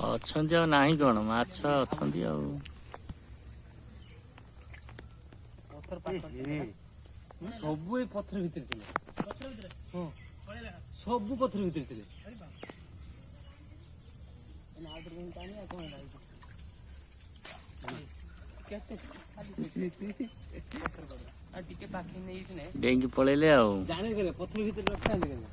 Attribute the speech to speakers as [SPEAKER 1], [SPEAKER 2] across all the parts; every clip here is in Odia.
[SPEAKER 1] ଅଛନ୍ତି ଆଉ ନାହିଁ କଣ ମାଛ ଅଛନ୍ତି ଆଉ
[SPEAKER 2] ସବୁ ଏ ପଥର ଭିତରେ ଥିଲେ ସବୁ ପଥର ଭିତରେ ଥିଲେ
[SPEAKER 3] ଟିକେ ପାଖେ ନେଇଥିଲେ
[SPEAKER 1] ଡେଇଁକି ପଳେଇଲେ ଆଉ
[SPEAKER 2] ଜାଣିଥିଲେ ପଥର ଭିତରେ ରଖିଥାନ୍ତି କେବେ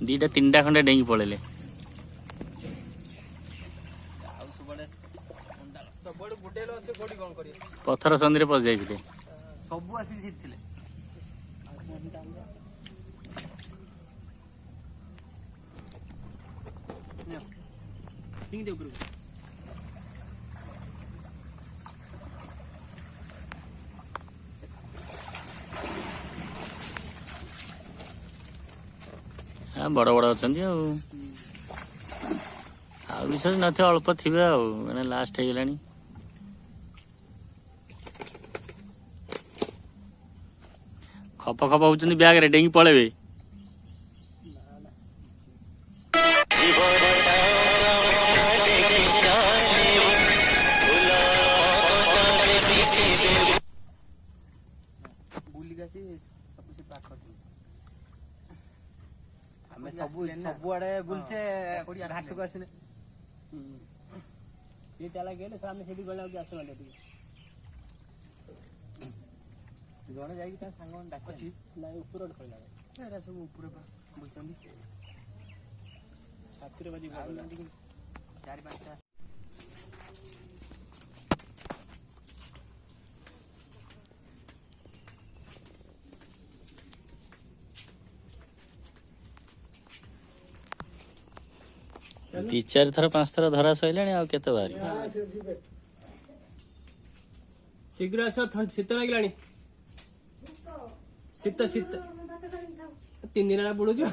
[SPEAKER 1] ଦିଟା ତିନିଟା ଖଣ୍ଡେ ଡେଇଁକି ପଳେଇଲେ ପଥର ସନ୍ଧିରେ ପଶି ଯାଇଥିଲେ
[SPEAKER 3] ସବୁ ଆସିକି ସେଠି ଥିଲେ
[SPEAKER 1] ବଡ ବଡ ଅଛନ୍ତି ଆଉ ବିଶେଷ ନଥିବ ଅଳ୍ପ ଥିବେ ଆଉ ମାନେ ଲାଷ୍ଟ ହେଇଗଲାଣି ଖପ ଖପ ହଉଛନ୍ତି ବ୍ୟାଗରେ ଡେଇଁକି ପଳେଇବେ
[SPEAKER 2] ଆମେ ସବୁଆଡେ ବୁଲଛେ ଘାଟକୁ ଆସିନେ
[SPEAKER 3] ସିଏ ଚାଲା ଗଲେ ଆମେ ସେଠି ଗଲେ ଆଉ ଆସୁନାହାନ୍ତି ଟିକେ ଜଣେ ଯାଇକି ତା ସାଙ୍ଗମାନେ ଡାକୁଛି ନାଇଁ ଉପର ଗୋଟେ କହିଲା ଏରା ସବୁ ଉପରେ ବୁଲୁଛନ୍ତି ଛାତିରେ ବାଜି ଟିକେ 4-5ଟା
[SPEAKER 1] ଦି ଚାରି ଥର 5 ଥର ଧରା ସଇଲାଣି ଆଉ କେତେ ବାହାରି
[SPEAKER 3] ଶୀଘ୍ର ଆସ ଶୀତ ଲାଗିଲାଣି ଶୀତ 3 ଦିନ ହେଲା ବୁଡୁଛୁ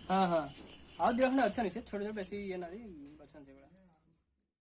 [SPEAKER 3] ହଁ ଆଉ 2 ଖଣ୍ଡେ ଅଛନ୍ତି ସେ ଛୋଟ ଛୋଟ ବେଶୀ ଇଏ ନାହିଁ